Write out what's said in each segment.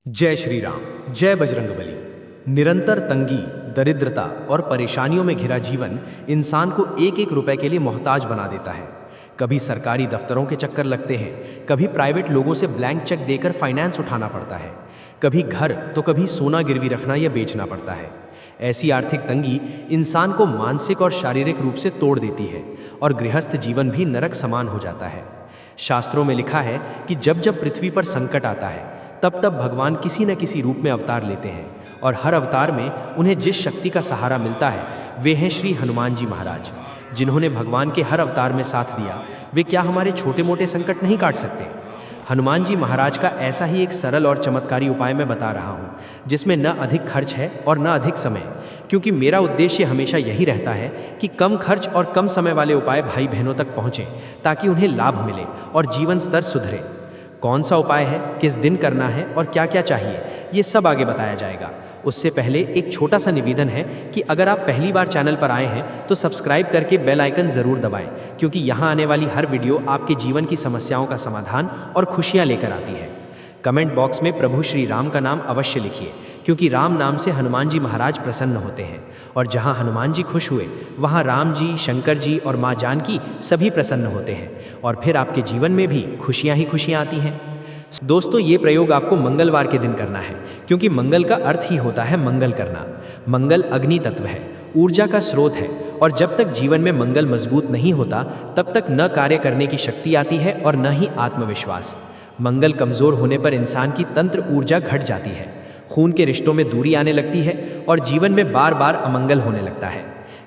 जय श्री राम, जय बजरंगबली। निरंतर तंगी, दरिद्रता और परेशानियों में घिरा जीवन इंसान को एक एक रुपए के लिए मोहताज बना देता है। कभी सरकारी दफ्तरों के चक्कर लगते हैं, कभी प्राइवेट लोगों से ब्लैंक चेक देकर फाइनेंस उठाना पड़ता है, कभी घर तो कभी सोना गिरवी रखना या बेचना पड़ता है। ऐसी आर्थिक तंगी इंसान को मानसिक और शारीरिक रूप से तोड़ देती है और गृहस्थ जीवन भी नरक समान हो जाता है। शास्त्रों में लिखा है कि जब जब पृथ्वी पर संकट आता है तब तब भगवान किसी न किसी रूप में अवतार लेते हैं और हर अवतार में उन्हें जिस शक्ति का सहारा मिलता है वे हैं श्री हनुमान जी महाराज। जिन्होंने भगवान के हर अवतार में साथ दिया, वे क्या हमारे छोटे मोटे संकट नहीं काट सकते? हनुमान जी महाराज का ऐसा ही एक सरल और चमत्कारी उपाय मैं बता रहा हूँ, जिसमें न अधिक खर्च है और न अधिक समय, क्योंकि मेरा उद्देश्य हमेशा यही रहता है कि कम खर्च और कम समय वाले उपाय भाई बहनों तक पहुँचें ताकि उन्हें लाभ मिले और जीवन स्तर सुधरे। कौन सा उपाय है, किस दिन करना है और क्या क्या चाहिए, ये सब आगे बताया जाएगा। उससे पहले एक छोटा सा निवेदन है कि अगर आप पहली बार चैनल पर आए हैं तो सब्सक्राइब करके बेल आइकन ज़रूर दबाएं, क्योंकि यहाँ आने वाली हर वीडियो आपके जीवन की समस्याओं का समाधान और खुशियाँ लेकर आती है। कमेंट बॉक्स में प्रभु श्री राम का नाम अवश्य लिखिए, क्योंकि राम नाम से हनुमान जी महाराज प्रसन्न होते हैं और जहाँ हनुमान जी खुश हुए वहाँ राम जी, शंकर जी और माँ जानकी सभी प्रसन्न होते हैं और फिर आपके जीवन में भी खुशियाँ ही खुशियाँ आती हैं। दोस्तों, ये प्रयोग आपको मंगलवार के दिन करना है, क्योंकि मंगल का अर्थ ही होता है मंगल करना। मंगल अग्नि तत्व है, ऊर्जा का स्रोत है और जब तक जीवन में मंगल मजबूत नहीं होता तब तक न कार्य करने की शक्ति आती है और न ही आत्मविश्वास। मंगल कमज़ोर होने पर इंसान की तंत्र ऊर्जा घट जाती है, खून के रिश्तों में दूरी आने लगती है और जीवन में बार बार अमंगल होने लगता है।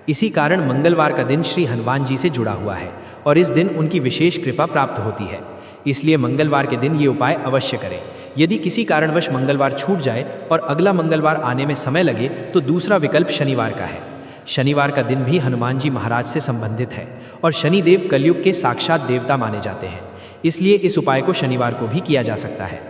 इसी कारण मंगलवार का दिन श्री हनुमान जी से जुड़ा हुआ है और इस दिन उनकी विशेष कृपा प्राप्त होती है। इसलिए मंगलवार के दिन ये उपाय अवश्य करें। यदि किसी कारणवश मंगलवार छूट जाए और अगला मंगलवार आने में समय लगे तो दूसरा विकल्प शनिवार का है। शनिवार का दिन भी हनुमान जी महाराज से संबंधित है और शनिदेव कलयुग के साक्षात देवता माने जाते हैं, इसलिए इस उपाय को शनिवार को भी किया जा सकता है।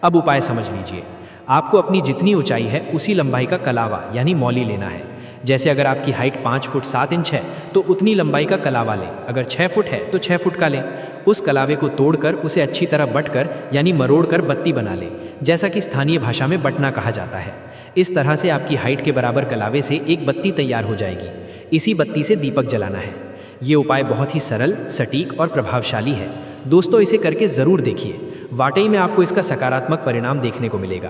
अब उपाय समझ लीजिए। आपको अपनी जितनी ऊंचाई है उसी लंबाई का कलावा यानी मौली लेना है। जैसे अगर आपकी हाइट 5 फुट 7 इंच है तो उतनी लंबाई का कलावा लें। अगर 6 फुट है तो 6 फुट का लें। उस कलावे को तोड़कर उसे अच्छी तरह बटकर यानी मरोड़कर बत्ती बना लें, जैसा कि स्थानीय भाषा में बटना कहा जाता है। इस तरह से आपकी हाइट के बराबर कलावे से एक बत्ती तैयार हो जाएगी। इसी बत्ती से दीपक जलाना है। ये उपाय बहुत ही सरल, सटीक और प्रभावशाली है। दोस्तों, इसे करके ज़रूर देखिए, वाकई में आपको इसका सकारात्मक परिणाम देखने को मिलेगा।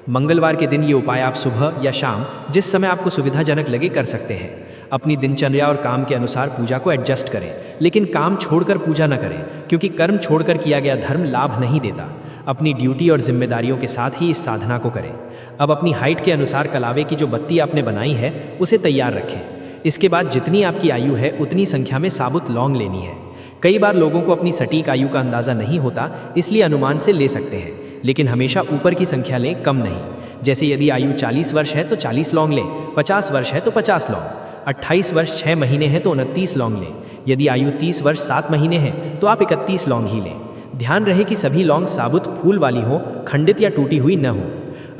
मंगलवार के दिन ये उपाय आप सुबह या शाम, जिस समय आपको सुविधाजनक लगे, कर सकते हैं। अपनी दिनचर्या और काम के अनुसार पूजा को एडजस्ट करें, लेकिन काम छोड़कर पूजा न करें, क्योंकि कर्म छोड़कर किया गया धर्म लाभ नहीं देता। अपनी ड्यूटी और जिम्मेदारियों के साथ ही इस साधना को करें। अब अपनी हाइट के अनुसार कलावे की जो बत्ती आपने बनाई है उसे तैयार रखें। इसके बाद जितनी आपकी आयु है उतनी संख्या में साबुत लौंग लेनी है। कई बार लोगों को अपनी सटीक आयु का अंदाज़ा नहीं होता, इसलिए अनुमान से ले सकते हैं, लेकिन हमेशा ऊपर की संख्या लें, कम नहीं। जैसे यदि आयु 40 वर्ष है तो 40 लौंग लें, 50 वर्ष है तो 50 लौंग, 28 वर्ष 6 महीने हैं तो 29 लौंग लें, यदि आयु 30 वर्ष 7 महीने है तो आप 31 लौंग ही लें। ध्यान रहे कि सभी लौंग साबुत फूल वाली हो, खंडित या टूटी हुई न हो।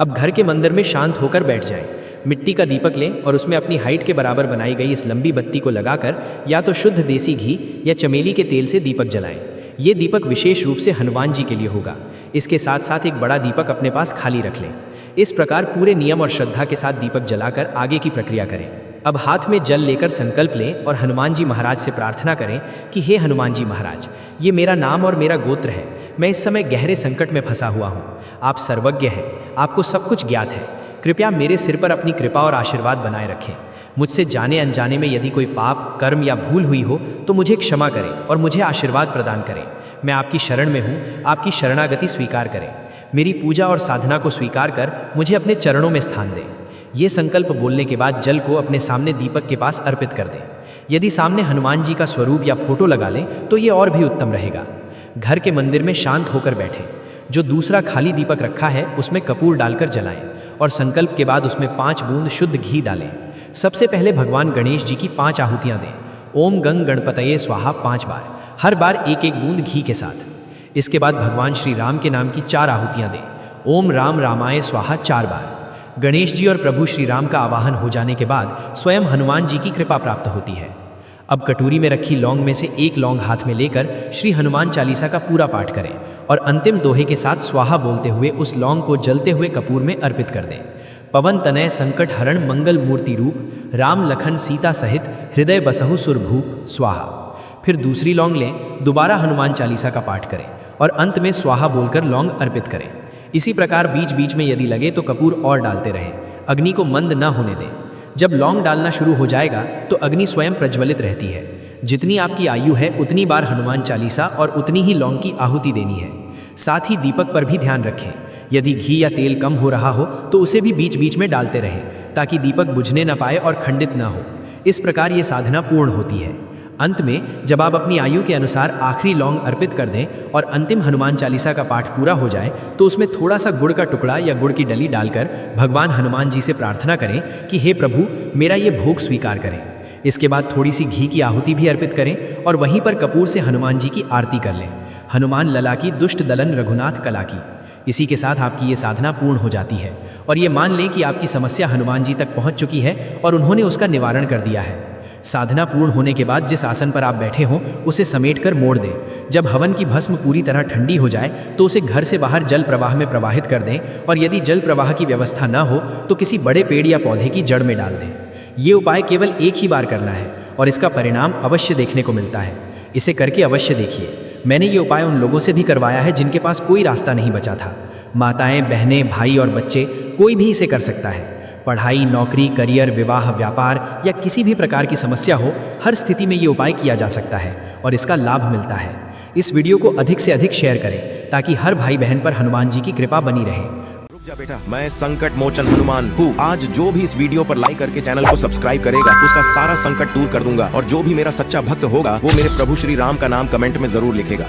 अब घर के मंदिर में शांत होकर बैठ जाएं। मिट्टी का दीपक लें और उसमें अपनी हाइट के बराबर बनाई गई इस लंबी बत्ती को लगाकर या तो शुद्ध देसी घी या चमेली के तेल से दीपक जलाएं। ये दीपक विशेष रूप से हनुमान जी के लिए होगा। इसके साथ साथ एक बड़ा दीपक अपने पास खाली रख लें। इस प्रकार पूरे नियम और श्रद्धा के साथ दीपक जलाकर आगे की प्रक्रिया करें। अब हाथ में जल लेकर संकल्प लें और हनुमान जी महाराज से प्रार्थना करें कि हे हनुमान जी महाराज, ये मेरा नाम और मेरा गोत्र है। मैं इस समय गहरे संकट में फंसा हुआ हूँ। आप सर्वज्ञ हैं, आपको सब कुछ ज्ञात है। कृपया मेरे सिर पर अपनी कृपा और आशीर्वाद बनाए रखें। मुझसे जाने अनजाने में यदि कोई पाप, कर्म या भूल हुई हो तो मुझे क्षमा करें और मुझे आशीर्वाद प्रदान करें। मैं आपकी शरण में हूँ, आपकी शरणागति स्वीकार करें। मेरी पूजा और साधना को स्वीकार कर मुझे अपने चरणों में स्थान दें। ये संकल्प बोलने के बाद जल को अपने सामने दीपक के पास अर्पित कर दें। यदि सामने हनुमान जी का स्वरूप या फोटो लगा लें तो ये और भी उत्तम रहेगा। घर के मंदिर में शांत होकर बैठें। जो दूसरा खाली दीपक रखा है उसमें कपूर डालकर जलाएं और संकल्प के बाद उसमें 5 बूंद शुद्ध घी डालें। सबसे पहले भगवान गणेश जी की 5 आहुतियाँ दें। ओम गंग गणपतये स्वाहा 5 बार, हर बार एक एक बूंद घी के साथ। इसके बाद भगवान श्री राम के नाम की 4 आहुतियाँ दें। ओम राम रामाय स्वाहा 4 बार। गणेश जी और प्रभु श्री राम का आवाहन हो जाने के बाद स्वयं हनुमान जी की कृपा प्राप्त होती है। अब कटोरी में रखी लौंग में से एक लौंग हाथ में लेकर श्री हनुमान चालीसा का पूरा पाठ करें और अंतिम दोहे के साथ स्वाहा बोलते हुए उस लौंग को जलते हुए कपूर में अर्पित कर दें। पवन तनय संकट हरण मंगल मूर्ति रूप, राम लखन सीता सहित हृदय बसहु सुरभूप स्वाहा। फिर दूसरी लौंग लें, दोबारा हनुमान चालीसा का पाठ करें और अंत में स्वाहा बोलकर लौंग अर्पित करें। इसी प्रकार बीच बीच में यदि लगे तो कपूर और डालते रहें, अग्नि को मंद न होने दें। जब लौंग डालना शुरू हो जाएगा तो अग्नि स्वयं प्रज्वलित रहती है। जितनी आपकी आयु है उतनी बार हनुमान चालीसा और उतनी ही लौंग की आहुति देनी है। साथ ही दीपक पर भी ध्यान रखें, यदि घी या तेल कम हो रहा हो तो उसे भी बीच बीच में डालते रहें ताकि दीपक बुझने न पाए और खंडित न हो। इस प्रकार ये साधना पूर्ण होती है। अंत में जब आप अपनी आयु के अनुसार आखिरी लौंग अर्पित कर दें और अंतिम हनुमान चालीसा का पाठ पूरा हो जाए तो उसमें थोड़ा सा गुड़ का टुकड़ा या गुड़ की डली डालकर भगवान हनुमान जी से प्रार्थना करें कि हे प्रभु, मेरा ये भोग स्वीकार करें। इसके बाद थोड़ी सी घी की आहुति भी अर्पित करें और वहीं पर कपूर से हनुमान जी की आरती कर लें। हनुमान लला की दुष्ट दलन रघुनाथ कला की। इसी के साथ आपकी ये साधना पूर्ण हो जाती है और ये मान लें कि आपकी समस्या हनुमान जी तक पहुँच चुकी है और उन्होंने उसका निवारण कर दिया है। साधना पूर्ण होने के बाद जिस आसन पर आप बैठे हों उसे समेटकर मोड़ दें। जब हवन की भस्म पूरी तरह ठंडी हो जाए तो उसे घर से बाहर जल प्रवाह में प्रवाहित कर दें और यदि जल प्रवाह की व्यवस्था न हो तो किसी बड़े पेड़ या पौधे की जड़ में डाल दें। ये उपाय केवल एक ही बार करना है और इसका परिणाम अवश्य देखने को मिलता है। इसे करके अवश्य देखिए। मैंने ये उपाय उन लोगों से भी करवाया है जिनके पास कोई रास्ता नहीं बचा था। माताएं, बहनें, भाई और बच्चे, कोई भी इसे कर सकता है। पढ़ाई, नौकरी, करियर, विवाह, व्यापार या किसी भी प्रकार की समस्या हो, हर स्थिति में ये उपाय किया जा सकता है और इसका लाभ मिलता है। इस वीडियो को अधिक से अधिक शेयर करें ताकि हर भाई बहन पर हनुमान जी की कृपा बनी रहे। रुक जा बेटा, मैं संकट मोचन हनुमान हूँ। आज जो भी इस वीडियो पर लाइक करके चैनल को सब्सक्राइब करेगा उसका सारा संकट दूर कर दूंगा और जो भी मेरा सच्चा भक्त होगा वो मेरे प्रभु श्री राम का नाम कमेंट में जरूर लिखेगा।